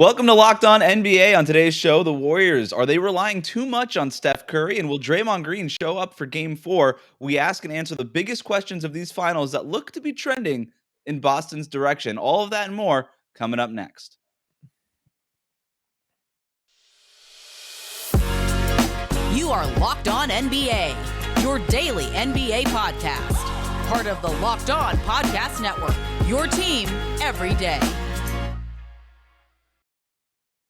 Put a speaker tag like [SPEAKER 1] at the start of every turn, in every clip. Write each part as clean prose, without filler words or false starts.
[SPEAKER 1] Welcome to Locked On NBA. On today's show, the Warriors, are they relying too much on Steph Curry? And will Draymond Green show up for Game 4? We ask and answer the biggest questions of these finals that look to be trending in Boston's direction. All of that and more coming up next.
[SPEAKER 2] You are Locked On NBA, your daily NBA podcast. Part of the Locked On Podcast Network, your team every day.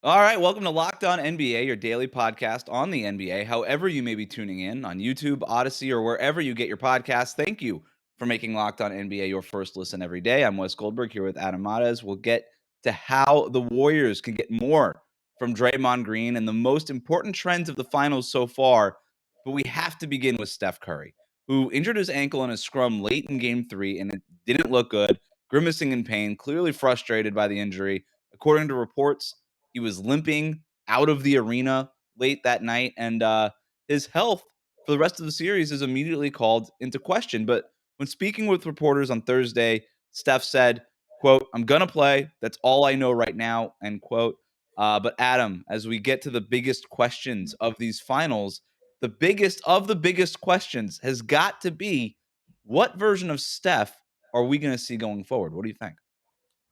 [SPEAKER 1] All right, welcome to Locked On NBA, your daily podcast on the NBA. However you may be tuning in on YouTube, Odyssey, or wherever you get your podcasts, thank you for making Locked On NBA your first listen every day. I'm Wes Goldberg here with Adam Mares. We'll get to how the Warriors can get more from Draymond Green and the most important trends of the finals so far. But we have to begin with Steph Curry, who injured his ankle in a scrum late in Game 3, and it didn't look good, grimacing in pain, clearly frustrated by the injury. According to reports, he was limping out of the arena late that night, and his health for the rest of the series is immediately called into question. But when speaking with reporters on Thursday, Steph said, quote, "I'm going to play. That's all I know right now," end quote. But Adam, as we get to the biggest questions of these finals, the biggest of the biggest questions has got to be, what version of Steph are we going to see going forward? What do you think?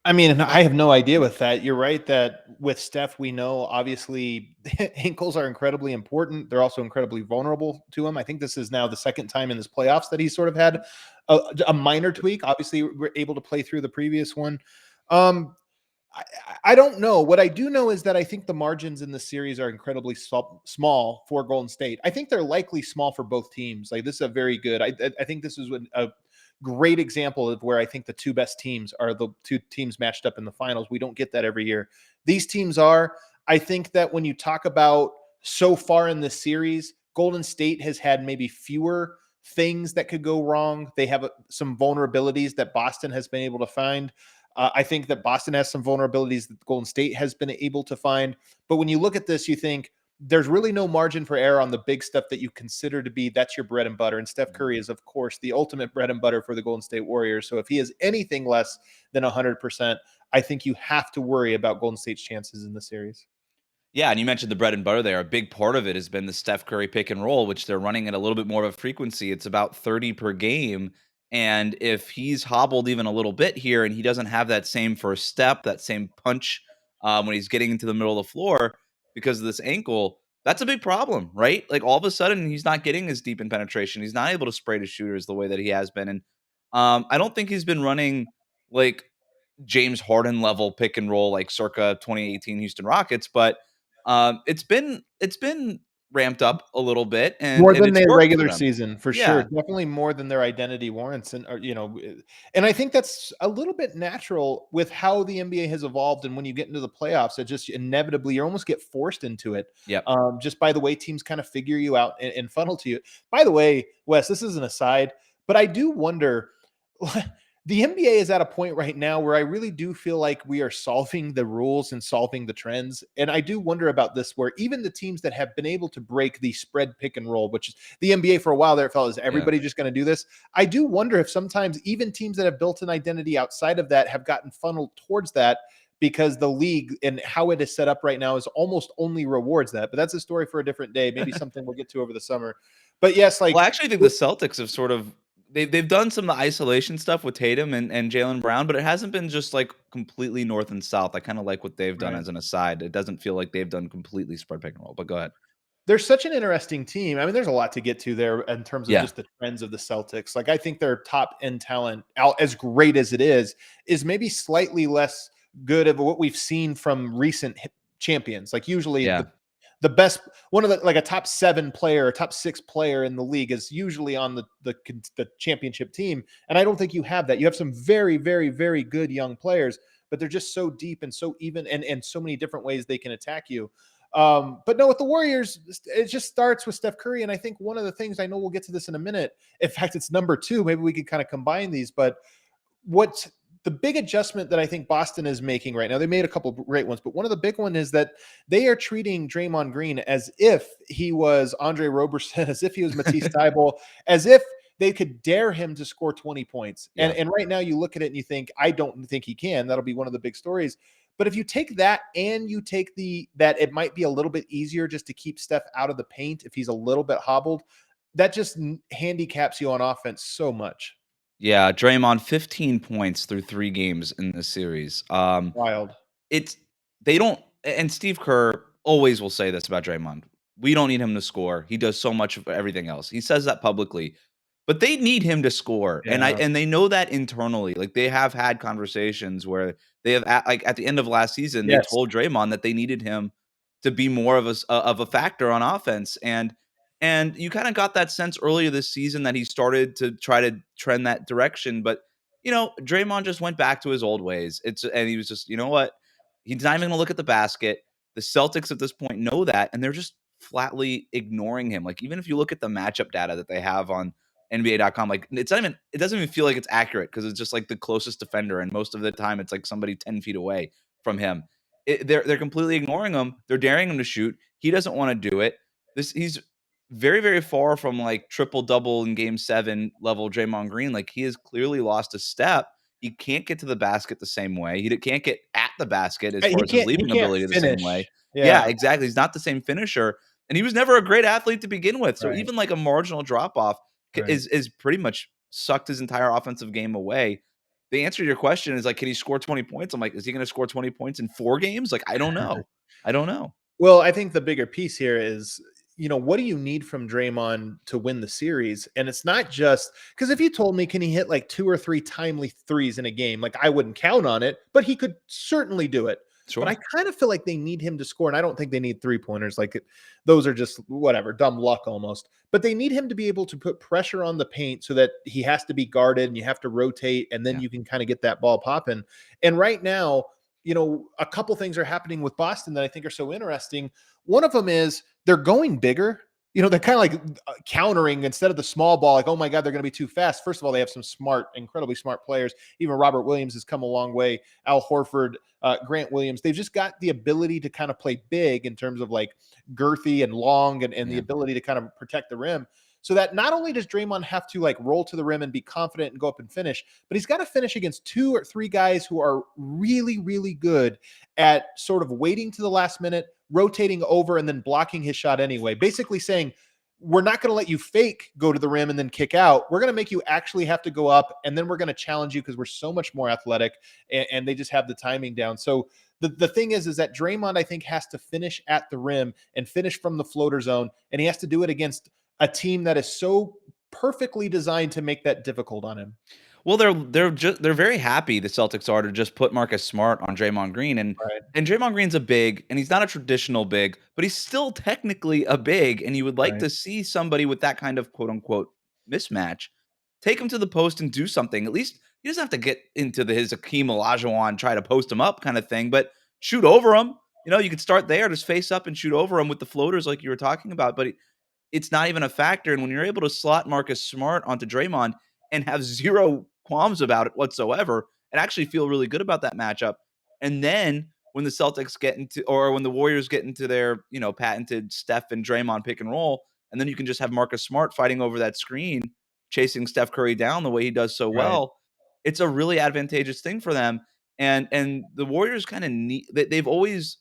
[SPEAKER 3] I mean, I have no idea with that. You're right that with Steph, we know obviously ankles are incredibly important. They're also incredibly vulnerable to him. I think this is now the second time in his playoffs that he's sort of had a minor tweak. Obviously, we're able to play through the previous one. I don't know. What I do know is that I think the margins in the series are incredibly small for Golden State. I think they're likely small for both teams. Like, this is a very good. I think this is a great example of where I think the two best teams are the two teams matched up in the finals. We don't get that every year. These teams are. I think that when you talk about so far in this series, Golden State has had maybe fewer things that could go wrong. They have some vulnerabilities that Boston has been able to find. I think that Boston has some vulnerabilities that Golden State has been able to find. But when you look at this, you think, there's really no margin for error on the big stuff that you consider to be, that's your bread and butter. And Steph Curry is, of course, the ultimate bread and butter for the Golden State Warriors. So if he is anything less than 100%, I think you have to worry about Golden State's chances in the series.
[SPEAKER 1] Yeah, and you mentioned the bread and butter there. A big part of it has been the Steph Curry pick and roll, which they're running at a little bit more of a frequency. It's about 30 per game. And if he's hobbled even a little bit here and he doesn't have that same first step, that same punch when he's getting into the middle of the floor because of this ankle, that's a big problem, right? Like, all of a sudden, he's not getting as deep in penetration. He's not able to spray to shooters the way that he has been. And I don't think he's been running like James Harden level pick and roll like circa 2018 Houston Rockets, but it's been ramped up a little bit, and
[SPEAKER 3] More than
[SPEAKER 1] it's
[SPEAKER 3] their
[SPEAKER 1] worked for
[SPEAKER 3] regular
[SPEAKER 1] them.
[SPEAKER 3] season, for sure.
[SPEAKER 1] Yeah,
[SPEAKER 3] Definitely more than their identity warrants. And, and I think that's a little bit natural with how the NBA has evolved. And when you get into the playoffs, it just inevitably, you almost get forced into it.
[SPEAKER 1] yep.
[SPEAKER 3] Just by the way teams kind of figure you out and funnel to you. By the way, Wes, this is an aside, but I do wonder, the NBA is at a point right now where I really do feel like we are solving the rules and solving the trends. And I do wonder about this, where even the teams that have been able to break the spread pick and roll, which is the NBA for a while there, it felt, is everybody just going to do this? I do wonder if sometimes even teams that have built an identity outside of that have gotten funneled towards that, because the league and how it is set up right now is almost only rewards that. But that's a story for a different day. Maybe something we'll get to over the summer. But yes, like,
[SPEAKER 1] Well, I actually think the Celtics have sort of they've done some of the isolation stuff with Tatum and Jaylen Brown, but it hasn't been just like completely north and south. I kind of like what they've done
[SPEAKER 3] right.
[SPEAKER 1] as an aside. It doesn't feel like they've done completely spread pick and roll. But go ahead.
[SPEAKER 3] They're such an interesting team. I mean, there's a lot to get to there in terms of
[SPEAKER 1] Yeah,
[SPEAKER 3] just the trends of the Celtics. Like, I think their top end talent, out as great as it is maybe slightly less good of what we've seen from recent champions. Like, usually
[SPEAKER 1] yeah.
[SPEAKER 3] the best one of the, like, a top 7 player, a top 6 player in the league is usually on the championship team. And I don't think you have that. You have some very, very, very good young players, but they're just so deep and so even and so many different ways they can attack you. But no, with the Warriors, it just starts with Steph Curry. And I think one of the things, I know we'll get to this in a minute. In fact, it's number 2. Maybe we could kind of combine these, but what's the big adjustment that I think Boston is making right now? They made a couple of great ones, but one of the big ones is that they are treating Draymond Green as if he was Andre Roberson, as if he was Matisse Thybulle, as if they could dare him to score 20 points.
[SPEAKER 1] Yeah.
[SPEAKER 3] And right now you look at it and you think, I don't think he can. That'll be one of the big stories. But if you take that and you take that it might be a little bit easier just to keep Steph out of the paint if he's a little bit hobbled, that just handicaps you on offense so much.
[SPEAKER 1] Yeah, Draymond 15 points through 3 games in this series.
[SPEAKER 3] Wild.
[SPEAKER 1] It's they don't and Steve Kerr always will say this about Draymond. We don't need him to score. He does so much of everything else. He says that publicly. But they need him to score.
[SPEAKER 3] Yeah.
[SPEAKER 1] And they know that internally. Like they have had conversations where they have like at the end of last season, they
[SPEAKER 3] Yes.
[SPEAKER 1] told Draymond that they needed him to be more of a factor on offense. And you kind of got that sense earlier this season that he started to try to trend that direction. But Draymond just went back to his old ways. And he was just, you know what? He's not even gonna look at the basket. The Celtics at this point know that, and they're just flatly ignoring him. Like, even if you look at the matchup data that they have on NBA.com, like it doesn't even feel like it's accurate because it's just like the closest defender, and most of the time it's like somebody 10 feet away from him. They're completely ignoring him. They're daring him to shoot. He doesn't want to do it. He's very, very far from like triple double in game 7 level Draymond Green. Like he has clearly lost a step. He can't get to the basket the same way. He can't get at the basket as far
[SPEAKER 3] He
[SPEAKER 1] as his
[SPEAKER 3] can't
[SPEAKER 1] leaping ability the same way.
[SPEAKER 3] finish.
[SPEAKER 1] Yeah,
[SPEAKER 3] Yeah.
[SPEAKER 1] exactly. He's not the same finisher, and he was never a great athlete to begin with. So
[SPEAKER 3] Right.
[SPEAKER 1] even like a marginal drop off
[SPEAKER 3] Right.
[SPEAKER 1] is pretty much sucked his entire offensive game away. The answer to your question is like, can he score 20 points? I'm like, is he going to score 20 points in 4 games? Like, I don't know. I don't know.
[SPEAKER 3] Well, I think the bigger piece here is, what do you need from Draymond to win the series? And it's not just because if you told me, can he hit like 2 or 3 timely threes in a game? Like I wouldn't count on it, but he could certainly do it. But I
[SPEAKER 1] Sure.
[SPEAKER 3] kind of feel like they need him to score. And I don't think they need 3-pointers. Like those are just whatever, dumb luck almost. But they need him to be able to put pressure on the paint so that he has to be guarded and you have to rotate and then
[SPEAKER 1] Yeah.
[SPEAKER 3] you can kind of get that ball popping. And right now, a couple things are happening with Boston that I think are so interesting. One of them is they're going bigger. They're kind of like countering instead of the small ball, like, oh my God, they're going to be too fast. First of all, they have some incredibly smart players. Even Robert Williams has come a long way. Al Horford, Grant Williams. They've just got the ability to kind of play big in terms of like girthy and long and the
[SPEAKER 1] Yeah.
[SPEAKER 3] ability to kind of protect the rim. So that not only does Draymond have to like roll to the rim and be confident and go up and finish, but he's got to finish against 2 or 3 guys who are really, really good at sort of waiting to the last minute, rotating over, and then blocking his shot anyway. Basically saying, we're not going to let you fake go to the rim and then kick out. We're going to make you actually have to go up, and then we're going to challenge you because we're so much more athletic, and they just have the timing down. So the thing is that Draymond, I think, has to finish at the rim and finish from the floater zone, and he has to do it against a team that is so perfectly designed to make that difficult on him.
[SPEAKER 1] Well, they're very happy the Celtics are to just put Marcus Smart on Draymond Green, and
[SPEAKER 3] Right.
[SPEAKER 1] and Draymond Green's a big, and he's not a traditional big, but he's still technically a big, and you would like
[SPEAKER 3] Right.
[SPEAKER 1] to see somebody with that kind of quote unquote mismatch take him to the post and do something. At least he doesn't have to get into his Akeem Olajuwon try to post him up kind of thing, but shoot over him. You could start there, just face up and shoot over him with the floaters like you were talking about. But it's not even a factor. And when you're able to slot Marcus Smart onto Draymond and have zero qualms about it whatsoever, and actually feel really good about that matchup. And then when the Celtics get into, or when the Warriors get into their, patented Steph and Draymond pick and roll, and then you can just have Marcus Smart fighting over that screen, chasing Steph Curry down the way he does so
[SPEAKER 3] Right.
[SPEAKER 1] well. It's a really advantageous thing for them. And the Warriors kind of need, they've always,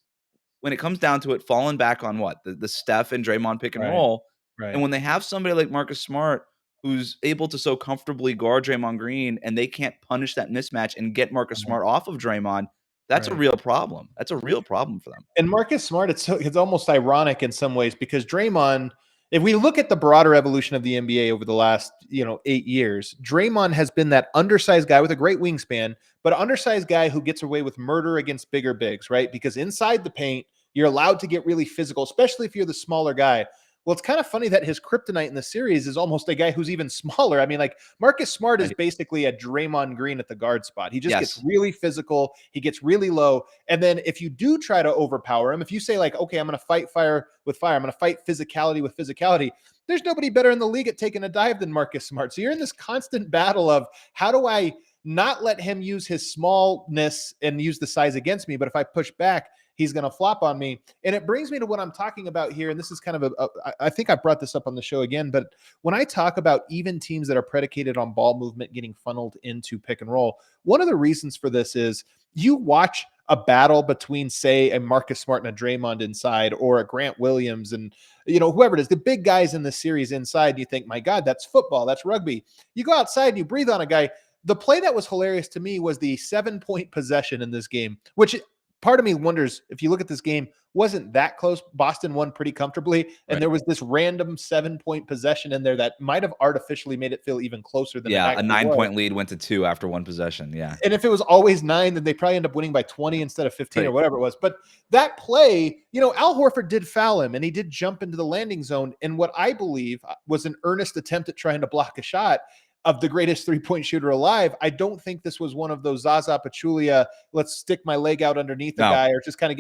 [SPEAKER 1] when it comes down to it, fallen back on what? The Steph and Draymond pick and
[SPEAKER 3] Right.
[SPEAKER 1] roll. And
[SPEAKER 3] Right.
[SPEAKER 1] when they have somebody like Marcus Smart who's able to so comfortably guard Draymond Green and they can't punish that mismatch and get Marcus Smart off of Draymond, that's a
[SPEAKER 3] Right.
[SPEAKER 1] real problem. That's a real problem for them.
[SPEAKER 3] And Marcus Smart, it's almost ironic in some ways because Draymond, if we look at the broader evolution of the NBA over the last 8 years, Draymond has been that undersized guy with a great wingspan, but an undersized guy who gets away with murder against bigger bigs, right? Because inside the paint, you're allowed to get really physical, especially if you're the smaller guy. Well, it's kind of funny that his kryptonite in the series is almost a guy who's even smaller. I mean, like Marcus Smart is
[SPEAKER 1] Right.
[SPEAKER 3] basically a Draymond Green at the guard spot. He just gets
[SPEAKER 1] Yes.
[SPEAKER 3] really physical. He gets really low. And then if you do try to overpower him, if you say like, okay, I'm going to fight fire with fire, I'm going to fight physicality with physicality, there's nobody better in the league at taking a dive than Marcus Smart. So you're in this constant battle of how do I not let him use his smallness and use the size against me, but if I push back, he's going to flop on me. And it brings me to what I'm talking about here. And this is kind of I think I brought this up on the show again, but when I talk about even teams that are predicated on ball movement getting funneled into pick and roll, one of the reasons for this is you watch a battle between, say, a Marcus Smart and a Draymond inside, or a Grant Williams and, whoever it is, the big guys in the series inside, you think, my God, that's football, that's rugby. You go outside and you breathe on a guy. The play that was hilarious to me was the 7-point possession in this game, which part of me wonders, if you look at this game, wasn't that close. Boston won pretty comfortably, and
[SPEAKER 1] Right.
[SPEAKER 3] there was this random 7-point possession in there that might have artificially made it feel even closer than it
[SPEAKER 1] Yeah, a
[SPEAKER 3] actually was.
[SPEAKER 1] 9-point lead went to 2 after one possession. Yeah.
[SPEAKER 3] And if it was always 9, then they probably end up winning by 20 instead of 15 or
[SPEAKER 1] Right.
[SPEAKER 3] whatever it was. But that play, Al Horford did foul him, and he did jump into the landing zone. And what I believe was an earnest attempt at trying to block a shot of the greatest 3-point shooter alive. I don't think this was one of those Zaza Pachulia, let's stick my leg out underneath the guy, or just kind of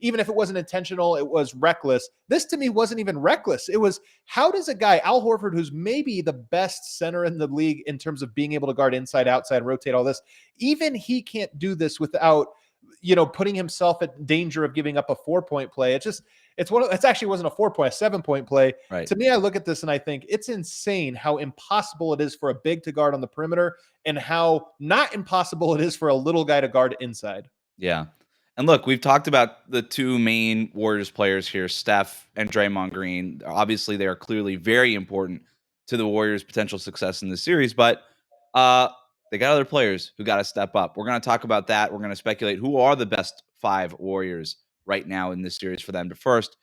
[SPEAKER 3] even if it wasn't intentional, it was reckless. This to me wasn't even reckless. It was, how does a guy, Al Horford, who's maybe the best center in the league in terms of being able to guard inside, outside, rotate, all this, even he can't do this without, putting himself at danger of giving up a 4-point play. It's actually wasn't a 4-point, a 7-point play.
[SPEAKER 1] Right.
[SPEAKER 3] To me, I look at this and I think it's insane how impossible it is for a big to guard on the perimeter, and how not impossible it is for a little guy to guard inside.
[SPEAKER 1] Yeah. And look, we've talked about the two main Warriors players here, Steph and Draymond Green. Obviously, they are clearly very important to the Warriors' potential success in this series, but they got other players who got to step up. We're going to talk about that. We're going to speculate who are the best 5 Warriors right now in this series for them. But first,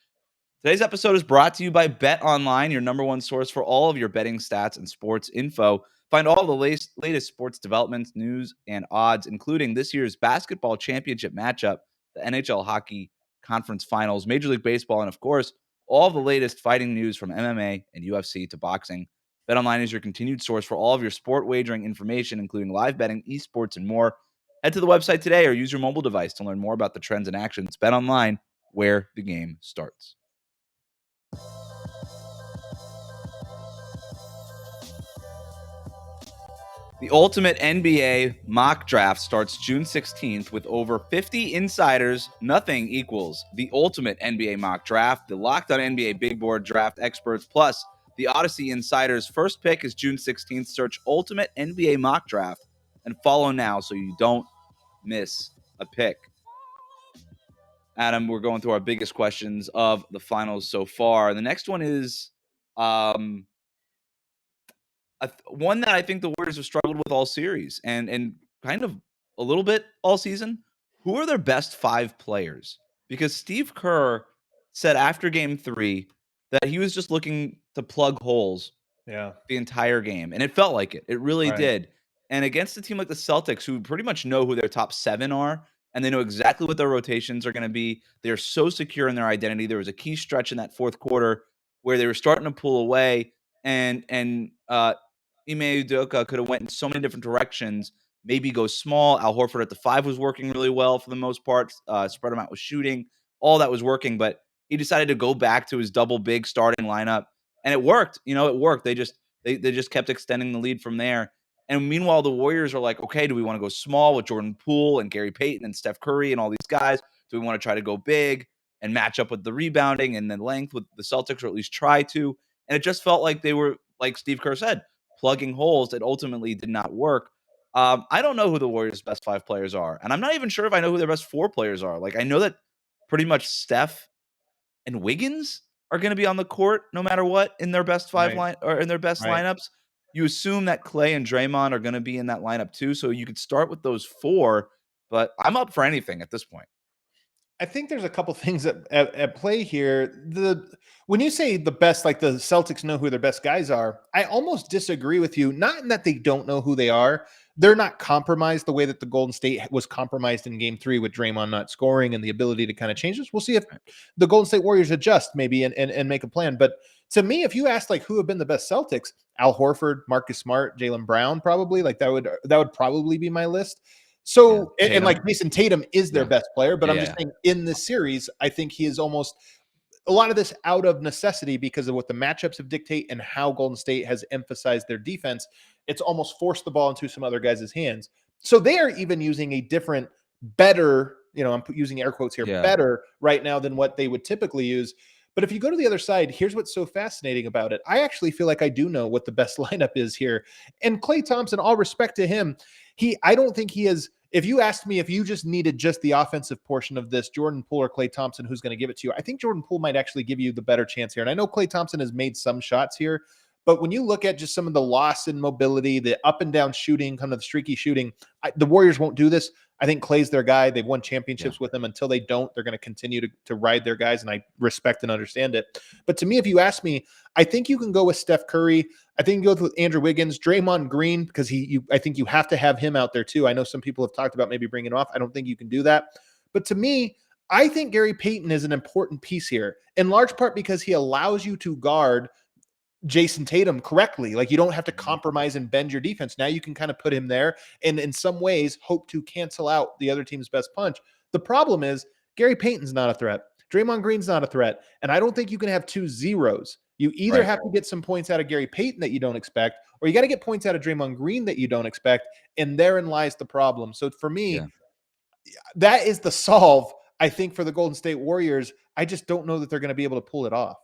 [SPEAKER 1] today's episode is brought to you by BetOnline, your number one source for all of your betting stats and sports info. Find all the latest sports developments, news, and odds, including this year's basketball championship matchup, the NHL Hockey Conference Finals, Major League Baseball, and of course, all the latest fighting news from MMA and UFC to boxing. BetOnline is your continued source for all of your sport wagering information, including live betting, esports, and more. Head to the website today or use your mobile device to learn more about the trends and actions. BetOnline, where the game starts. The Ultimate NBA Mock Draft starts June 16th with over 50 insiders. Nothing equals the Ultimate NBA Mock Draft. The Locked On NBA Big Board Draft experts, plus the Odyssey Insiders. First pick is June 16th. Search Ultimate NBA Mock Draft and follow now so you don't miss a pick. Adam, we're going through our biggest questions of the finals so far. The next one is one that I think the Warriors have struggled with all series and kind of a little bit all season. Who are their best 5 players? Because Steve Kerr said after game 3 that he was just looking to plug holes the entire game. And it felt like it. It really did. And against a team like the Celtics, who pretty much know who their top 7 are, and they know exactly what their rotations are going to be. They're so secure in their identity. There was a key stretch in that fourth quarter where they were starting to pull away, and Ime Udoka could have went in so many different directions. Maybe go small. Al Horford at the 5 was working really well for the most part. Spread him out with shooting. All that was working, but he decided to go back to his double big starting lineup, and it worked. It worked. They just kept extending the lead from there. And meanwhile, the Warriors are like, okay, do we want to go small with Jordan Poole and Gary Payton and Steph Curry and all these guys? Do we want to try to go big and match up with the rebounding and the length with the Celtics, or at least try to? And it just felt like they were, like Steve Kerr said, plugging holes that ultimately did not work. I don't know who the Warriors' best 5 players are, and I'm not even sure if I know who their best 4 players are. Like, I know that pretty much Steph and Wiggins are going to be on the court no matter what in their best 5 lineups. You assume that Clay and Draymond are going to be in that lineup too, so you could start with those 4. But I'm up for anything at this point.
[SPEAKER 3] I think there's a couple things at play here. When you say the best, like the Celtics know who their best guys are, I almost disagree with you. Not in that they don't know who they are. They're not compromised the way that the Golden State was compromised in game 3 with Draymond not scoring and the ability to kind of change this. We'll see if the Golden State Warriors adjust maybe and make a plan. But to me, if you ask like who have been the best Celtics, Al Horford, Marcus Smart, Jaylen Brown, probably like that would probably be my list. So, and like Jason Tatum is their best player, but I'm just saying in this series, I think he is almost a lot of this out of necessity because of what the matchups have dictate and how Golden State has emphasized their defense. It's almost forced the ball into some other guys' hands. So they are even using a different, better, I'm using air quotes here, better right now than what they would typically use. But if you go to the other side, here's what's so fascinating about it. I actually feel like I do know what the best lineup is here. And Klay Thompson, all respect to him, I don't think he has if you asked me if you just needed just the offensive portion of this, Jordan Poole or Klay Thompson, who's going to give it to you? I think Jordan Poole might actually give you the better chance here. And I know Klay Thompson has made some shots here, but when you look at just some of the loss in mobility, the up and down shooting, kind of the streaky shooting, the Warriors won't do this. I think Klay's their guy. They've won championships with him. Until they don't, they're going to continue to ride their guys, and I respect and understand it. But to me, if you ask me, I think you can go with Steph Curry. I think you go with Andrew Wiggins, Draymond Green, because I think you have to have him out there too. I know some people have talked about maybe bringing him off. I don't think you can do that. But to me, I think Gary Payton is an important piece here, in large part because he allows you to guard Jason Tatum correctly. Like, you don't have to compromise and bend your defense. Now you can kind of put him there and in some ways hope to cancel out the other team's best punch. The problem is Gary Payton's not a threat. Draymond Green's not a threat. And I don't think you can have 2 zeros. You either have to get some points out of Gary Payton that you don't expect, or you got to get points out of Draymond Green that you don't expect. And therein lies the problem. So for me, that is the solve, I think, for the Golden State Warriors. I just don't know that they're going to be able to pull it off.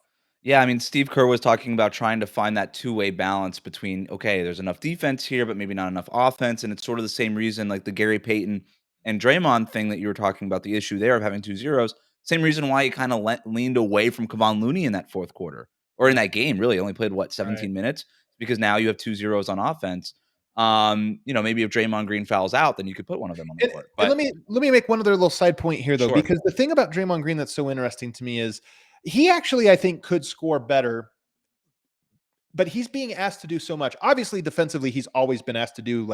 [SPEAKER 1] Yeah, I mean, Steve Kerr was talking about trying to find that two-way balance between, okay, there's enough defense here, but maybe not enough offense. And it's sort of the same reason, like the Gary Payton and Draymond thing that you were talking about, the issue there of having 2 zeros. Same reason why he kind of leaned away from Kevon Looney in that fourth quarter, or in that game, really. Only played, 17 minutes? Because now you have 2 zeros on offense. Maybe if Draymond Green fouls out, then you could put one of them on the court. But
[SPEAKER 3] let me make one other little side point here, though,
[SPEAKER 1] Sure.
[SPEAKER 3] because the thing about Draymond Green that's so interesting to me is he actually, I think, could score better, but he's being asked to do so much. Obviously, defensively, he's always been asked to do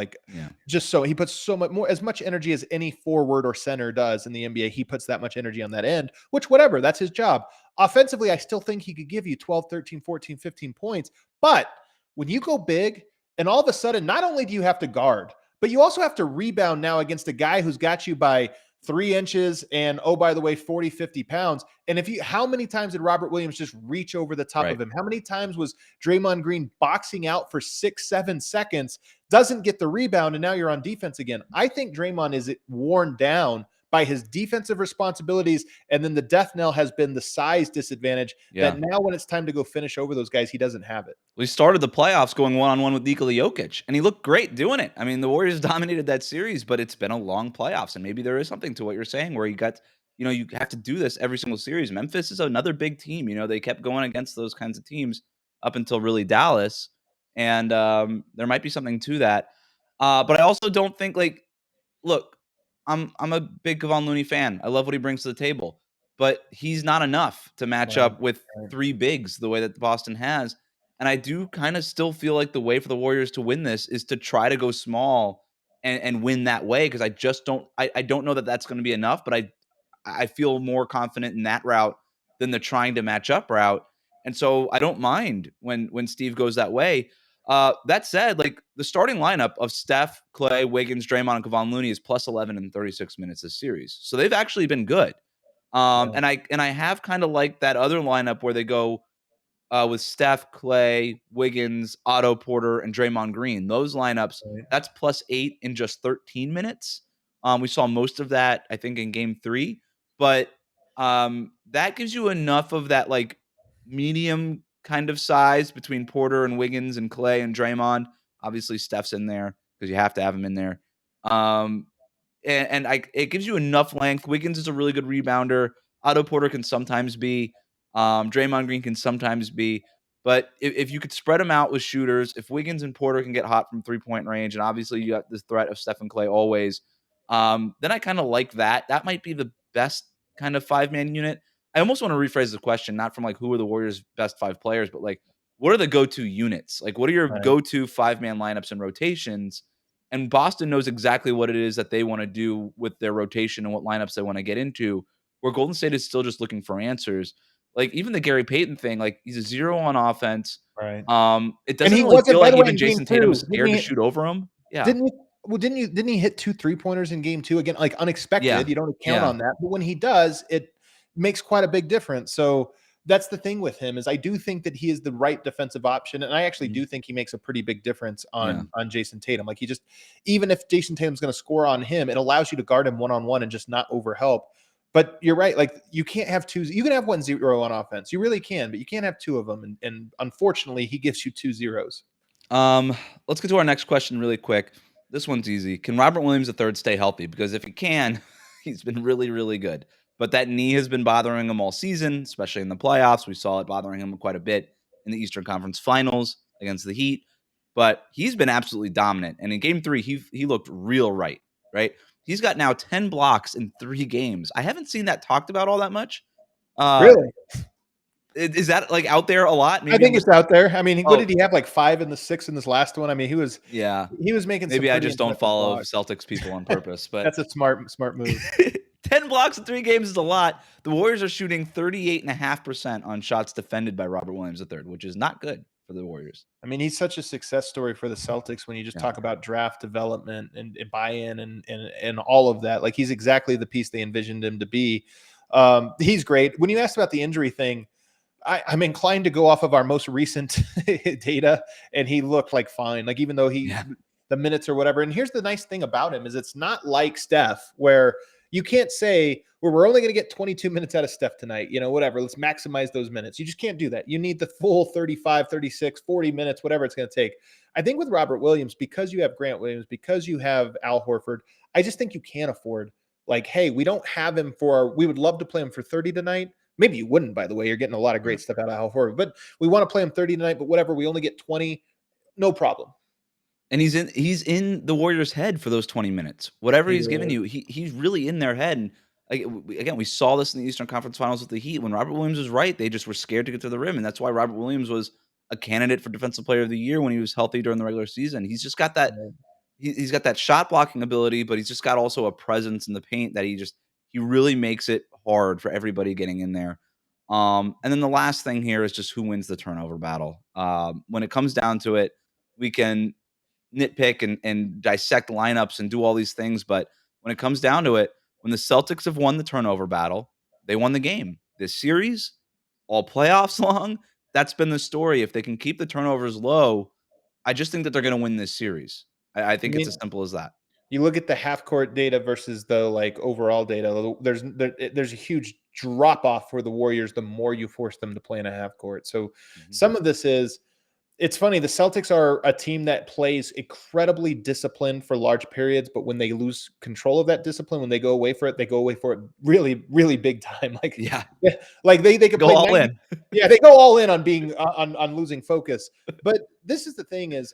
[SPEAKER 3] just so he puts so much more, as much energy as any forward or center does in the NBA. He puts that much energy on that end, which whatever, that's his job. Offensively, I still think he could give you 12, 13, 14, 15 points. But when you go big and all of a sudden, not only do you have to guard, but you also have to rebound now against a guy who's got you by 3 inches and, oh, by the way, 40, 50 pounds. And how many times did Robert Williams just reach over the top of him? How many times was Draymond Green boxing out for 6, 7 seconds, doesn't get the rebound, and now you're on defense again? I think Draymond is worn down by his defensive responsibilities, and then the death knell has been the size disadvantage that now when it's time to go finish over those guys, he doesn't have it.
[SPEAKER 1] Well, he started the playoffs going one-on-one with Nikola Jokic, and he looked great doing it. I mean, the Warriors dominated that series, but it's been a long playoffs, and maybe there is something to what you're saying where you have to do this every single series. Memphis is another big team. They kept going against those kinds of teams up until really Dallas, and there might be something to that. But I also don't think, look, I'm a big Kevon Looney fan. I love what he brings to the table, but he's not enough to match up with 3 bigs the way that Boston has. And I do kind of still feel like the way for the Warriors to win this is to try to go small and win that way, because I just don't know that that's going to be enough, but I feel more confident in that route than the trying to match up route. And so I don't mind when Steve goes that way. That said, the starting lineup of Steph, Klay, Wiggins, Draymond, and Kevon Looney is plus 11 in 36 minutes this series. So they've actually been good. And I have kind of liked that other lineup where they go with Steph, Klay, Wiggins, Otto Porter, and Draymond Green. Those lineups, that's plus 8 in just 13 minutes. We saw most of that, I think, in game 3. But that gives you enough of that medium kind of size between Porter and Wiggins and Klay and Draymond. Obviously, Steph's in there because you have to have him in there. It gives you enough length. Wiggins is a really good rebounder. Otto Porter can sometimes be. Draymond Green can sometimes be. But if you could spread them out with shooters, if Wiggins and Porter can get hot from 3-point range, and obviously you got this threat of Steph and Klay always, then I kind of like that. That might be the best kind of 5-man unit. I almost want to rephrase the question, not from who are the Warriors' best 5 players, but what are the go-to units? What are your go-to 5-man lineups and rotations? And Boston knows exactly what it is that they want to do with their rotation and what lineups they want to get into, where Golden State is still just looking for answers. Even the Gary Payton thing, he's a 0 on offense.
[SPEAKER 3] Right.
[SPEAKER 1] It doesn't really feel like even Jason Tatum is scared to shoot over him. Yeah.
[SPEAKER 3] Didn't he hit 2 3-pointers in game 2 again? Unexpected.
[SPEAKER 1] Yeah.
[SPEAKER 3] You don't count on that. But when he does, it makes quite a big difference. So that's the thing with him, is I do think that he is the right defensive option. And I actually do think he makes a pretty big difference on Jason Tatum. Even if Jason Tatum's going to score on him, it allows you to guard him one-on-one and just not overhelp. But you're right. You can't have 2. You can have 1 0 on offense. You really can, but you can't have 2 of them. And unfortunately, he gives you 2 zeros.
[SPEAKER 1] Let's get to our next question really quick. This one's easy. Can Robert Williams III stay healthy? Because if he can, he's been really, really good. But that knee has been bothering him all season, especially in the playoffs. We saw it bothering him quite a bit in the Eastern Conference Finals against the Heat. But he's been absolutely dominant. And in Game 3, he looked real right? He's got now 10 blocks in 3 games. I haven't seen that talked about all that much. Uh,
[SPEAKER 3] Really?
[SPEAKER 1] is that like out there a lot?
[SPEAKER 3] I
[SPEAKER 1] Maybe I'm
[SPEAKER 3] think
[SPEAKER 1] just
[SPEAKER 3] it's out there. I mean, what
[SPEAKER 1] oh
[SPEAKER 3] did he have, like 5 in the 6 in this last one? I mean, he was
[SPEAKER 1] yeah.
[SPEAKER 3] making some
[SPEAKER 1] Maybe I
[SPEAKER 3] pretty
[SPEAKER 1] just don't
[SPEAKER 3] impressive
[SPEAKER 1] follow
[SPEAKER 3] blocks.
[SPEAKER 1] Celtics people on purpose, but
[SPEAKER 3] That's a smart move.
[SPEAKER 1] 10 blocks in 3 games is a lot. The Warriors are shooting 38.5% on shots defended by Robert Williams III, which is not good for the Warriors.
[SPEAKER 3] I mean, he's such a success story for the Celtics when you just
[SPEAKER 1] Yeah.
[SPEAKER 3] talk about draft development and buy-in and all of that. Like, he's exactly the piece they envisioned him to be. He's great. When you asked about the injury thing, I'm inclined to go off of our most recent data, and he looked like fine. Like, even though the minutes or whatever. And here's the nice thing about him is it's not like Steph where you can't say, well, we're only going to get 22 minutes out of Steph tonight, whatever. Let's maximize those minutes. You just can't do that. You need the full 35, 36, 40 minutes, whatever it's going to take. I think with Robert Williams, because you have Grant Williams, because you have Al Horford, I just think you can't afford, like, hey, we don't have him we would love to play him for 30 tonight. Maybe you wouldn't, by the way. You're getting a lot of great stuff out of Al Horford, but we want to play him 30 tonight, but whatever. We only get 20. No problem.
[SPEAKER 1] And he's in the Warriors' head for those 20 minutes. Whatever he's giving you, he's really in their head. And again, we saw this in the Eastern Conference Finals with the Heat. When Robert Williams was right, they just were scared to get to the rim. And that's why Robert Williams was a candidate for Defensive Player of the Year when he was healthy during the regular season. He's just got that he's got that shot blocking ability, but he's just got also a presence in the paint that he really makes it hard for everybody getting in there. And then the last thing here is just who wins the turnover battle. When it comes down to it, we can nitpick and dissect lineups and do all these things. But when it comes down to it, when the Celtics have won the turnover battle, they won the game. This series, all playoffs long, that's been the story. If they can keep the turnovers low, I just think that they're going to win this series. I think it's as simple as that.
[SPEAKER 3] You look at the half court data versus the overall data. There's a huge drop off for the Warriors the more you force them to play in a half court. So some of this it's funny. The Celtics are a team that plays incredibly disciplined for large periods, but when they lose control of that discipline, when they go away for it, they go away for it really, really big time. Like,
[SPEAKER 1] yeah,
[SPEAKER 3] like they could
[SPEAKER 1] go
[SPEAKER 3] play
[SPEAKER 1] all in.
[SPEAKER 3] Yeah, they go all in on being on losing focus. But this is the thing is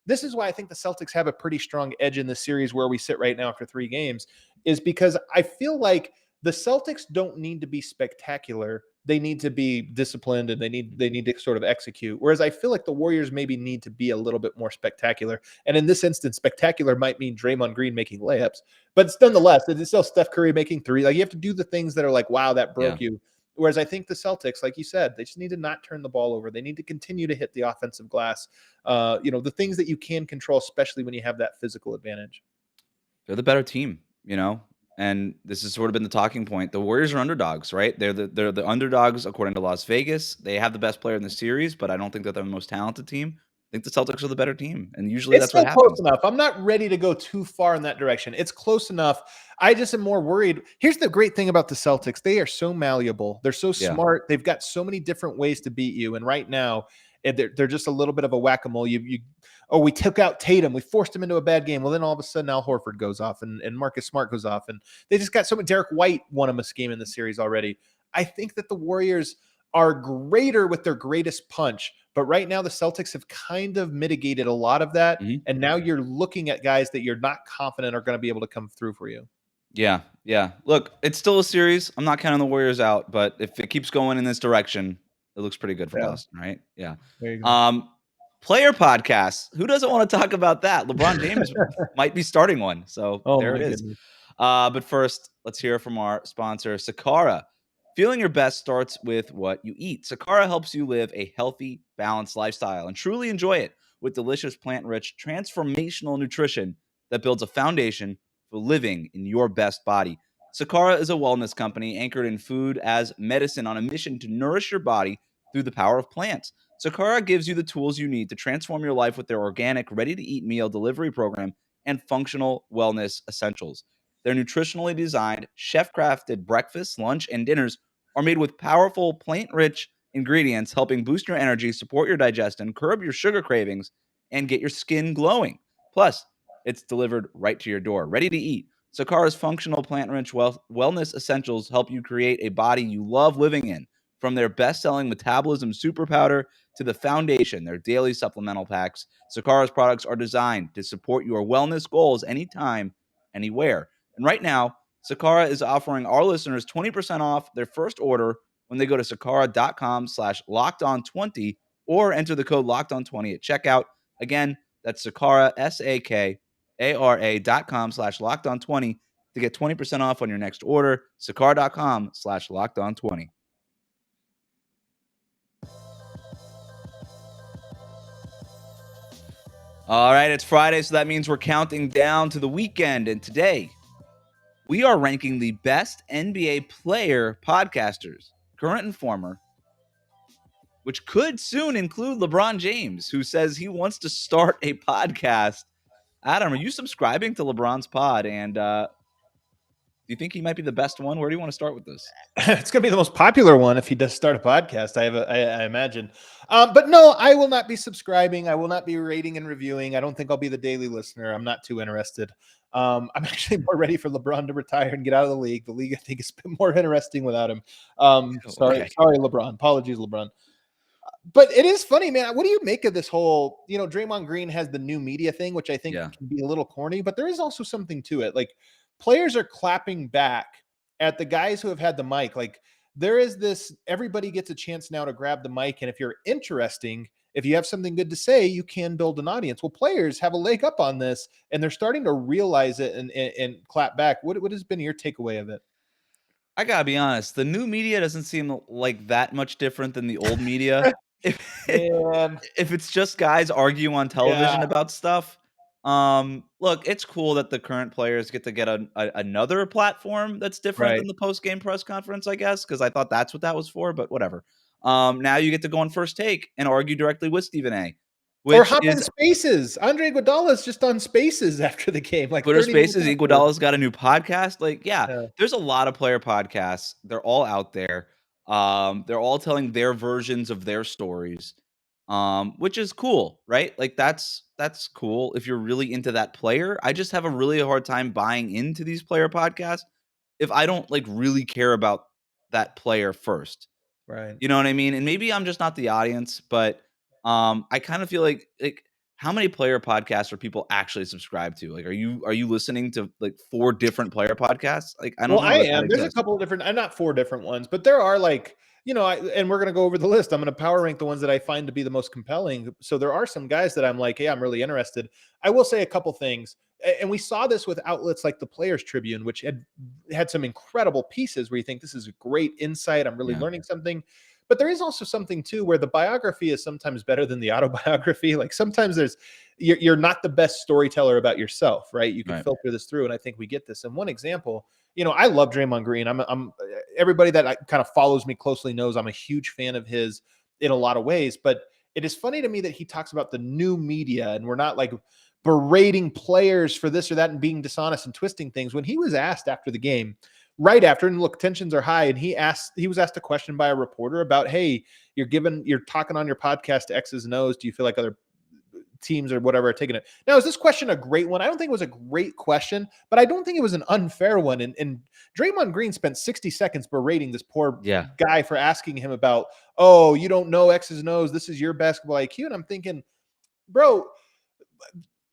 [SPEAKER 3] this is why I think the Celtics have a pretty strong edge in the series where we sit right now after 3 games, is because I feel like the Celtics don't need to be spectacular. They need to be disciplined and they need to sort of execute. Whereas I feel like the Warriors maybe need to be a little bit more spectacular. And in this instance, spectacular might mean Draymond Green making layups, but nonetheless, it's still Steph Curry making 3. Like, you have to do the things that are like, wow, that broke you. Whereas I think the Celtics, like you said, they just need to not turn the ball over. They need to continue to hit the offensive glass. The things that you can control, especially when you have that physical advantage.
[SPEAKER 1] They're the better team, and this has sort of been the talking point. The Warriors are underdogs, right? They're the underdogs according to Las Vegas. They have the best player in the series, but I don't think that they're the most talented team. I think the Celtics are the better team, and usually that's what happens.
[SPEAKER 3] It's close enough. I'm not ready to go too far in that direction. It's close enough. I just am more worried. Here's the great thing about the Celtics. They are so malleable. They're so smart. They've got so many different ways to beat you. And right now, they're just a little bit of a whack-a-mole. We took out Tatum. We forced him into a bad game. Well, then all of a sudden, Al Horford goes off and Marcus Smart goes off. And they just got so many. Derek White won him a game in the series already. I think that the Warriors are greater with their greatest punch. But right now, the Celtics have kind of mitigated a lot of that.
[SPEAKER 1] Mm-hmm.
[SPEAKER 3] And now you're looking at guys that you're not confident are going to be able to come through for you.
[SPEAKER 1] Yeah. Look, it's still a series. I'm not counting the Warriors out, but if it keeps going in this direction, it looks pretty good for Boston, right? Yeah.
[SPEAKER 3] There you go.
[SPEAKER 1] Player podcasts. Who doesn't want to talk about that? LeBron James might be starting one. So there it is. But first, let's hear from our sponsor, Sakara. Feeling your best starts with what you eat. Sakara helps you live a healthy, balanced lifestyle and truly enjoy it with delicious, plant-rich, transformational nutrition that builds a foundation for living in your best body. Sakara is a wellness company anchored in food as medicine on a mission to nourish your body through the power of plants. Sakara gives you the tools you need to transform your life with their organic, ready-to-eat meal delivery program and functional wellness essentials. Their nutritionally designed, chef-crafted breakfasts, lunch, and dinners are made with powerful, plant-rich ingredients, helping boost your energy, support your digestion, curb your sugar cravings, and get your skin glowing. Plus, it's delivered right to your door, ready to eat. Sakara's functional plant-rich wellness essentials help you create a body you love living in. From their best-selling Metabolism Super Powder to the Foundation, their daily supplemental packs, Sakara's products are designed to support your wellness goals anytime, anywhere. And right now, Sakara is offering our listeners 20% off their first order when they go to sakara.com/lockedon20 or enter the code lockedon20 at checkout. Again, that's Sakara, SAKARA.com/lockedon20 to get 20% off on your next order. Sakara.com/lockedon20. All right, it's Friday, so that means we're counting down to the weekend. And today, we are ranking the best NBA player podcasters, current and former, which could soon include LeBron James, who says he wants to start a podcast. Adam, are you subscribing to LeBron's pod? And do you think he might be the best one? Where do you want to start with this?
[SPEAKER 3] It's going to be the most popular one if he does start a podcast, I imagine. But no, I will not be subscribing. I will not be rating and reviewing. I don't think I'll be the daily listener. I'm not too interested. I'm actually more ready for LeBron to retire and get out of the league. The league, I think, has been more interesting without him. Sorry, LeBron. Apologies, LeBron. But it is funny, man. What do you make of this whole, Draymond Green has the new media thing, which I think can be a little corny, but there is also something to it. Like, players are clapping back at the guys who have had the mic. Like, there is this, everybody gets a chance now to grab the mic. And if you're interesting, if you have something good to say, you can build an audience. Well, players have a leg up on this and they're starting to realize it and clap back. What has been your takeaway of it?
[SPEAKER 1] I gotta be honest, the new media doesn't seem like that much different than the old media. if, if it's just guys arguing on television about stuff, look, it's cool that the current players get to get another platform that's different than the post-game press conference, I guess, because I thought that's what that was for, but whatever. Now you get to go on First Take and argue directly with Stephen A.
[SPEAKER 3] Or hop in Spaces. Andre Iguodala's just on Spaces after the game. Like
[SPEAKER 1] Twitter Spaces, Iguodala's got a new podcast. Like, there's a lot of player podcasts. They're all out there. They're all telling their versions of their stories, which is cool, right? Like, that's cool if you're really into that player. I just have a really hard time buying into these player podcasts if I don't really care about that player first.
[SPEAKER 3] Right.
[SPEAKER 1] You know what I mean? And maybe I'm just not the audience, but I kind of feel like how many player podcasts are people actually subscribed to? Like, are you listening to 4 different player podcasts? Like, I don't know.
[SPEAKER 3] I am. There's a couple of different, not 4 different ones, but there are and we're going to go over the list. I'm going to power rank the ones that I find to be the most compelling. So there are some guys that I'm like, hey, I'm really interested. I will say a couple things. And we saw this with outlets like the Players Tribune, which had some incredible pieces where you think this is a great insight. I'm really learning something. But there is also something too where the biography is sometimes better than the autobiography. Like, sometimes you're not the best storyteller about yourself, right? You can filter this through, and I think we get this. And one example, I love Draymond Green. I'm everybody that kind of follows me closely knows I'm a huge fan of his in a lot of ways. But it is funny to me that he talks about the new media, and we're not like berating players for this or that and being dishonest and twisting things. When he was asked after the game, right after, and look, tensions are high, and he was asked a question by a reporter about, hey, you're talking on your podcast to X's and O's. Do you feel like other teams or whatever are taking it? Now, is this question a great one? I don't think it was a great question, but I don't think it was an unfair one. And Draymond Green spent 60 seconds berating this poor guy for asking him about, oh, you don't know X's and O's. This is your basketball IQ. And I'm thinking, bro,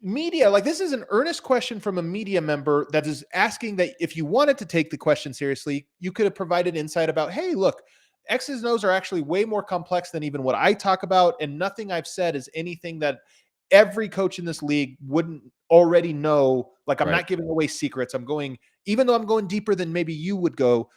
[SPEAKER 3] media, like, this is an earnest question from a media member that is asking that if you wanted to take the question seriously, you could have provided insight about, hey, look, X's and O's are actually way more complex than even what I talk about. And nothing I've said is anything that every coach in this league wouldn't already know. Like, I'm not giving away secrets. Even though I'm going deeper than maybe you would go,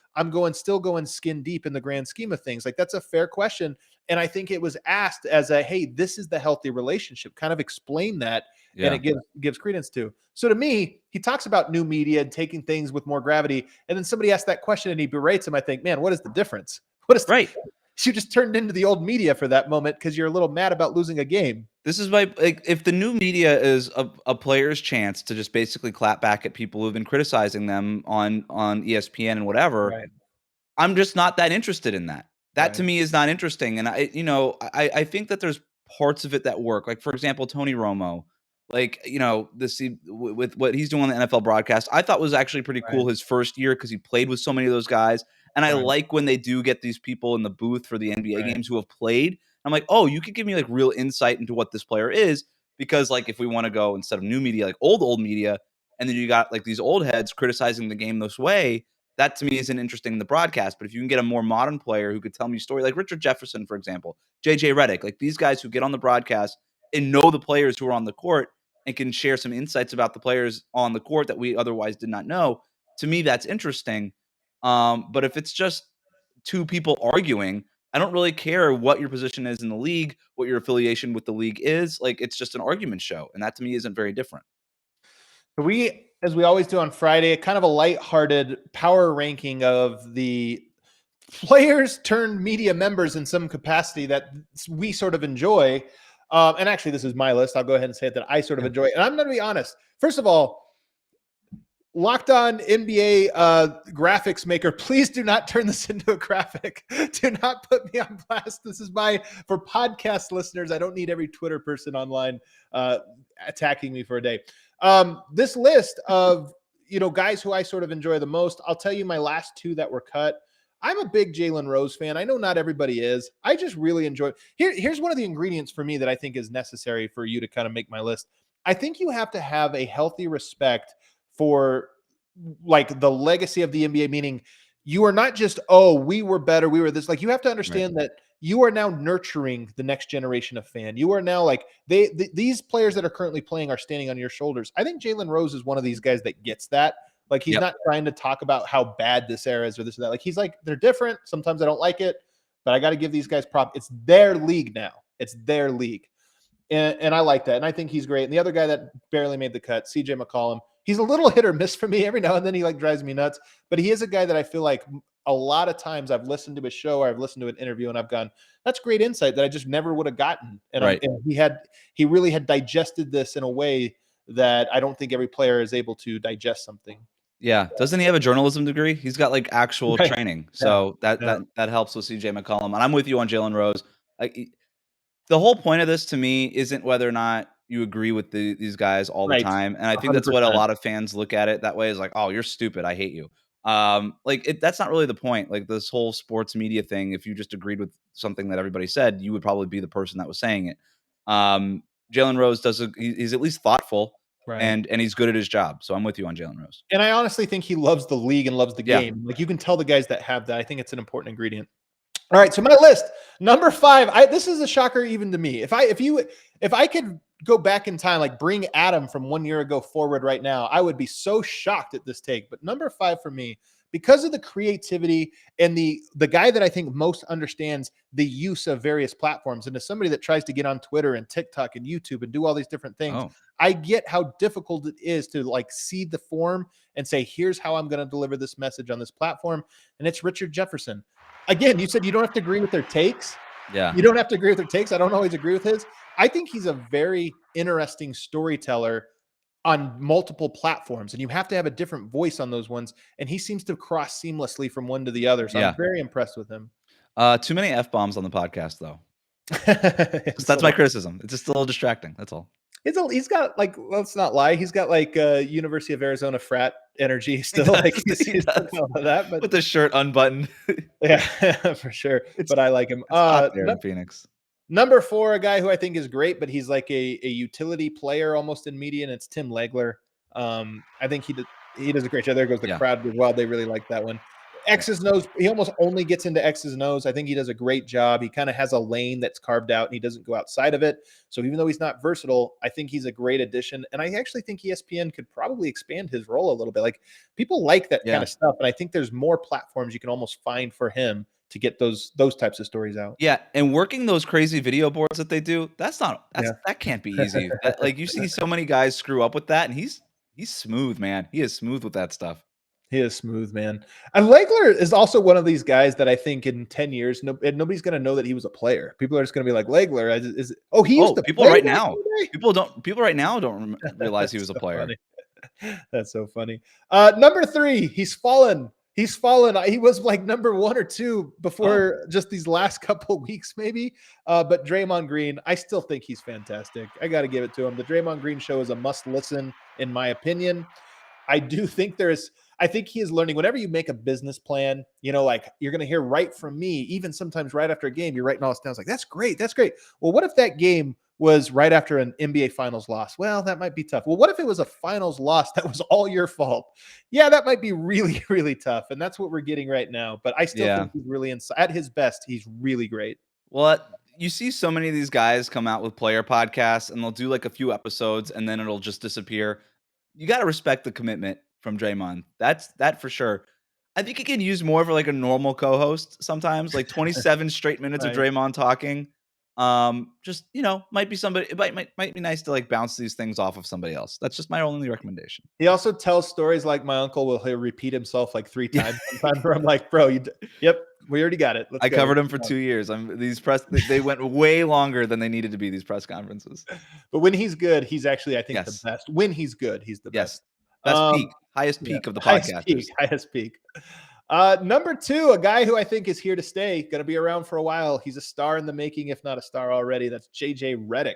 [SPEAKER 3] still going skin deep in the grand scheme of things. Like, that's a fair question. And I think it was asked as a, hey, this is the healthy relationship. Kind of explain that. And it gives credence to. So to me, he talks about new media and taking things with more gravity. And then somebody asks that question and he berates him. I think, man, what is the difference? You just turned into the old media for that moment because you're a little mad about losing a game.
[SPEAKER 1] This is why, if the new media is a player's chance to just basically clap back at people who've been criticizing them on ESPN and whatever, I'm just not that interested in that. That to me is not interesting. And I think that there's parts of it that work. Like, for example, Tony Romo, Like, with what he's doing on the NFL broadcast, I thought was actually pretty cool
[SPEAKER 3] Right.
[SPEAKER 1] his first year because he played with so many of those guys. And I
[SPEAKER 3] Right.
[SPEAKER 1] like when they do get these people in the booth for the NBA
[SPEAKER 3] Right.
[SPEAKER 1] games who have played. I'm like, oh, you could give me like real insight into what this player is. Because like if we want to go instead of new media, like old media, and then you got like these old heads criticizing the game this way, that to me isn't interesting in the broadcast. But if you can get a more modern player who could tell me a story, like Richard Jefferson, for example, JJ Redick, like these guys who get on the broadcast and know the players who are on the court and can share some insights about the players on the court that we otherwise did not know. To me, that's interesting. But if it's just two people arguing, I don't really care what your position is in the league, what your affiliation with the league is. Like, it's just an argument show. And that to me isn't very different.
[SPEAKER 3] We, as we always do on Friday, kind of a lighthearted power ranking of the players turned media members in some capacity that we sort of enjoy. And actually, this is my list. I'll go ahead and say it that I sort of enjoy. And I'm going to be honest. First of all, Locked On NBA graphics maker, please do not turn this into a graphic. Do not put me on blast. This is for podcast listeners. I don't need every Twitter person online attacking me for a day. This list of guys who I sort of enjoy the most. I'll tell you my last two that were cut. I'm a big Jalen Rose fan. I know not everybody is. I just really enjoy. Here's one of the ingredients for me that I think is necessary for you to kind of make my list. I think you have to have a healthy respect for like the legacy of the NBA, meaning you are not just, oh, we were better, we were this. Like you have to understand that you are now nurturing the next generation of fan. You are now like these players that are currently playing are standing on your shoulders. I think Jalen Rose is one of these guys that gets that. Like he's not trying to talk about how bad this era is or this or that. Like he's like, they're different. Sometimes I don't like it, but I got to give these guys prop. It's their league now. It's their league. And I like that. And I think he's great. And the other guy that barely made the cut, CJ McCollum, he's a little hit or miss for me every now and then. He like drives me nuts, but he is a guy that I feel like a lot of times I've listened to a show or I've listened to an interview and I've gone, that's great insight that I just never would have gotten. And, and he really had digested this in a way that I don't think every player is able to digest something.
[SPEAKER 1] Yeah. Doesn't he have a journalism degree? He's got like actual training. So that helps with CJ McCollum. And I'm with you on Jalen Rose. The whole point of this to me isn't whether or not you agree with these guys all the time. And I think that's what a lot of fans look at it that way is like, oh, you're stupid. I hate you. That's not really the point. Like this whole sports media thing, if you just agreed with something that everybody said, you would probably be the person that was saying it. Jalen Rose he's at least thoughtful and he's good at his job. So I'm with you on Jalen Rose.
[SPEAKER 3] And I honestly think he loves the league and loves the game. Like you can tell the guys that have that. I think it's an important ingredient. All right, so my list, number 5. This is a shocker even to me. If I could go back in time, like bring Adam from 1 year ago forward right now, I would be so shocked at this take. But number 5 for me, because of the creativity and the guy that I think most understands the use of various platforms, and as somebody that tries to get on Twitter and TikTok and YouTube and do all these different things, I get how difficult it is to like see the form and say, here's how I'm going to deliver this message on this platform. And it's Richard Jefferson. Again, you said you don't have to agree with their takes.
[SPEAKER 1] Yeah.
[SPEAKER 3] You don't have to agree with their takes. I don't always agree with his. I think he's a very interesting storyteller on multiple platforms, and you have to have a different voice on those ones. And he seems to cross seamlessly from one to the other. So I'm very impressed with him.
[SPEAKER 1] Too many F-bombs on the podcast, though. That's my criticism. It's just a little distracting. That's all.
[SPEAKER 3] He's got like, let's not lie. He's got like University of Arizona frat energy still. He does. That, but
[SPEAKER 1] with the shirt unbuttoned.
[SPEAKER 3] Yeah, for sure. But I like him.
[SPEAKER 1] In Phoenix.
[SPEAKER 3] Number 4, a guy who I think is great, but he's like a utility player almost in media, and it's Tim Legler. I think he does a great job. There goes the crowd as well. They really like that one. X's and O's. He almost only gets into X's and O's. I think he does a great job. He kind of has a lane that's carved out and he doesn't go outside of it. So even though he's not versatile, I think he's a great addition. And I actually think ESPN could probably expand his role a little bit. Like people like that kind of stuff. And I think there's more platforms you can almost find for him to get those types of stories out.
[SPEAKER 1] Yeah. And working those crazy video boards that they do, that can't be easy. Like you see so many guys screw up with that, and he's smooth, man. He is smooth with that stuff.
[SPEAKER 3] He is smooth, man. And Legler is also one of these guys that I think in 10 years, nobody's going to know that he was a player. People are just going to be like, Legler, he used to
[SPEAKER 1] people
[SPEAKER 3] play
[SPEAKER 1] right now. People right now don't realize he was a player.
[SPEAKER 3] Funny. That's so funny. Number 3, he's fallen. He's fallen. He was like number 1 or 2 before just these last couple weeks, maybe. But Draymond Green, I still think he's fantastic. I got to give it to him. The Draymond Green show is a must listen, in my opinion. I do think I think he is learning. Whenever you make a business plan, like you're going to hear right from me, even sometimes right after a game, you're writing all this down. It's like, that's great. That's great. Well, what if that game was right after an NBA finals loss? Well, that might be tough. Well, what if it was a finals loss that was all your fault? Yeah, that might be really, really tough. And that's what we're getting right now. But I still think he's really at his best. He's really great.
[SPEAKER 1] Well, you see so many of these guys come out with player podcasts and they'll do like a few episodes and then it'll just disappear. You got to respect the commitment from Draymond. That for sure. I think he can use more of like a normal co-host sometimes, like 27 straight minutes of Draymond talking. Just, might be somebody, it might be nice to like bounce these things off of somebody else. That's just my only recommendation.
[SPEAKER 3] He also tells stories like my uncle he'll repeat himself like 3 times sometimes where I'm like, bro, yep, we already got it.
[SPEAKER 1] I covered him for 2 years. They went way longer than they needed to be, these press conferences.
[SPEAKER 3] But when he's good, he's actually, I think, the best. When he's good, he's the best.
[SPEAKER 1] Best peak, highest peak of the podcast.
[SPEAKER 3] Highest peak. Number 2, a guy who I think is here to stay, going to be around for a while. He's a star in the making, if not a star already. That's JJ Redick.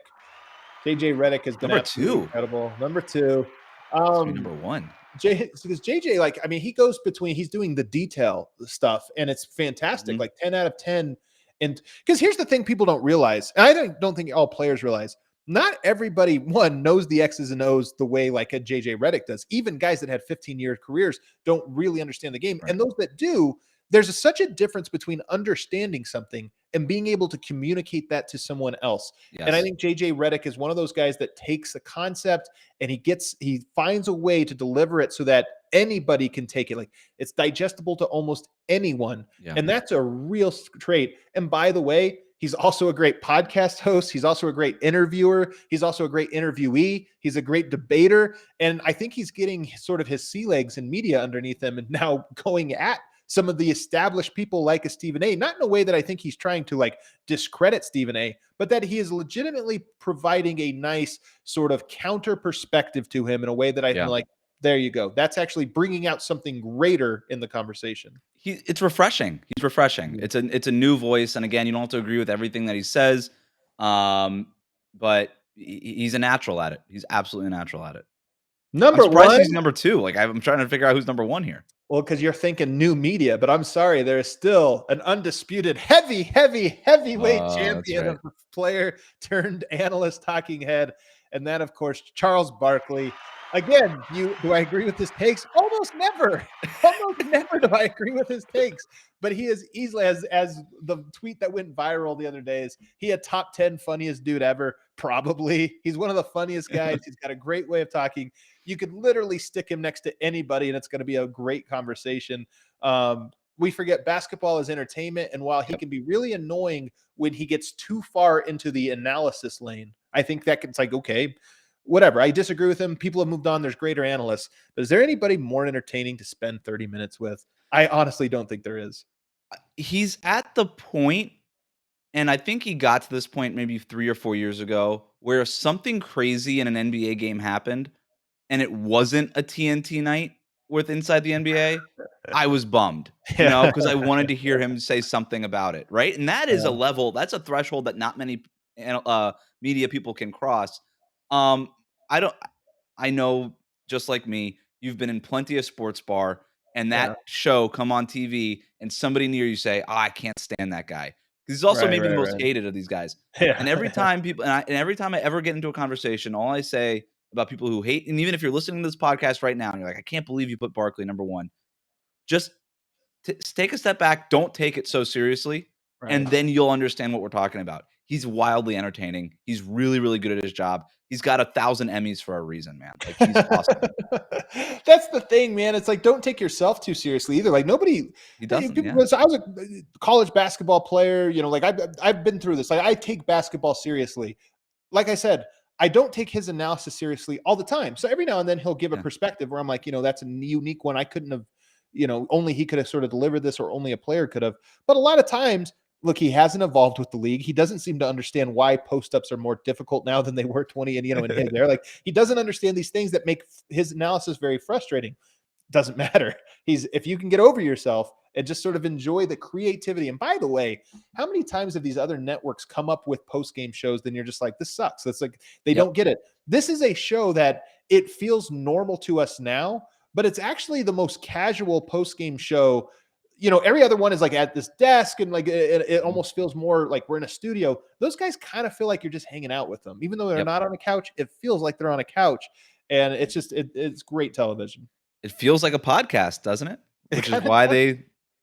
[SPEAKER 3] JJ Redick has been absolutely incredible. Number 2.
[SPEAKER 1] Number 1.
[SPEAKER 3] Because JJ, he goes between, he's doing the detail stuff and it's fantastic. Like 10 out of 10. And because here's the thing people don't realize, and I don't think all players realize, not everybody, knows the X's and O's the way like a JJ Redick does. Even guys that had 15-year careers don't really understand the game. Right. And those that do, there's such a difference between understanding something and being able to communicate that to someone else. Yes. And I think JJ Redick is one of those guys that takes a concept and he finds a way to deliver it so that anybody can take it. Like it's digestible to almost anyone. Yeah. And that's a real trait. And by the way, he's also a great podcast host. He's also a great interviewer. He's also a great interviewee. He's a great debater. And I think he's getting sort of his sea legs in media underneath him and now going at some of the established people like a Stephen A, not in a way that I think he's trying to like discredit Stephen A, but that he is legitimately providing a nice sort of counter perspective to him in a way that I feel like, there you go. That's actually bringing out something greater in the conversation.
[SPEAKER 1] It's refreshing. He's refreshing. It's a new voice. And again, you don't have to agree with everything that he says. But he's a natural at it. He's absolutely a natural at it.
[SPEAKER 3] Number 1.
[SPEAKER 1] He's number 2. Like I'm trying to figure out who's number 1 here.
[SPEAKER 3] Well, because you're thinking new media, but I'm sorry, there is still an undisputed heavyweight champion of player turned analyst talking head. And that, of course, Charles Barkley. Again, do I agree with his takes? Almost never. Almost never do I agree with his takes. But he is easily, as the tweet that went viral the other day is, he a top 10 funniest dude ever, probably. He's one of the funniest guys. He's got a great way of talking. You could literally stick him next to anybody, and it's going to be a great conversation. We forget basketball is entertainment, and while he can be really annoying when he gets too far into the analysis lane, I think that it's like, okay, whatever. I disagree with him. People have moved on. There's greater analysts. But is there anybody more entertaining to spend 30 minutes with? I honestly don't think there is.
[SPEAKER 1] He's at the point, and I think he got to this point maybe 3 or 4 years ago, where something crazy in an NBA game happened, and it wasn't a TNT night with Inside the NBA, I was bummed, because I wanted to hear him say something about it, right? And that is a level, that's a threshold that not many media people can cross. I know, just like me, you've been in plenty of sports bar, and that show come on TV, and somebody near you say, "Oh, I can't stand that guy." He's also maybe the most hated of these guys. Yeah. And every time every time I ever get into a conversation, all I say about people who hate, and even if you're listening to this podcast right now and you're like, I can't believe you put Barkley number 1, just take a step back. Don't take it so seriously. Right. And then you'll understand what we're talking about. He's wildly entertaining. He's really, really good at his job. He's got 1,000 Emmys for a reason, man. Like, he's awesome.
[SPEAKER 3] That's the thing, man. It's like, don't take yourself too seriously either. Like, nobody.
[SPEAKER 1] He doesn't.
[SPEAKER 3] I was a college basketball player. Like I've been through this. Like, I take basketball seriously. Like I said, I don't take his analysis seriously all the time. So every now and then he'll give a perspective where I'm like, that's a unique one. I couldn't have, only he could have sort of delivered this, or only a player could have. But a lot of times, look, he hasn't evolved with the league. He doesn't seem to understand why post-ups are more difficult now than they were 20 and in there. Like, he doesn't understand these things that make his analysis very frustrating. doesn't matter. If you can get over yourself and just sort of enjoy the creativity. And by the way, how many times have these other networks come up with post-game shows, then you're just like, this sucks. It's like they don't get it. This is a show that it feels normal to us now, but it's actually the most casual post-game show. Every other one is like at this desk and like it almost feels more like we're in a studio. Those guys kind of feel like you're just hanging out with them. Even though they're not on a couch, it feels like they're on a couch. And it's just, it's great television.
[SPEAKER 1] It feels like a podcast, doesn't it? Which is why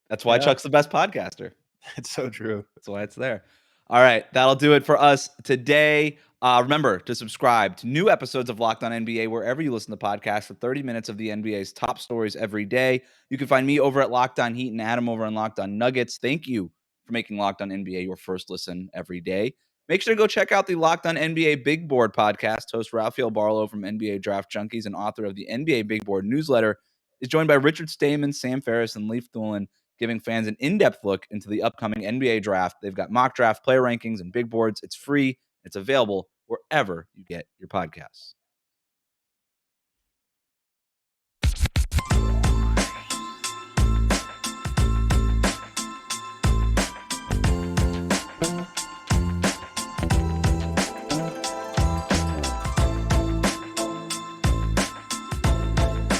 [SPEAKER 1] that's why Chuck's the best podcaster.
[SPEAKER 3] It's so true.
[SPEAKER 1] That's why it's there. All right, that'll do it for us today. Remember to subscribe to new episodes of Locked On NBA wherever you listen to podcasts for 30 minutes of the NBA's top stories every day. You can find me over at Locked On Heat and Adam over on Locked On Nuggets. Thank you for making Locked On NBA your first listen every day. Make sure to go check out the Locked On NBA Big Board podcast. Host Rafael Barlow from NBA Draft Junkies and author of the NBA Big Board newsletter is joined by Richard Stayman, Sam Ferris, and Leif Thulin, giving fans an in-depth look into the upcoming NBA draft. They've got mock draft, player rankings, and big boards. It's free. It's available wherever you get your podcasts.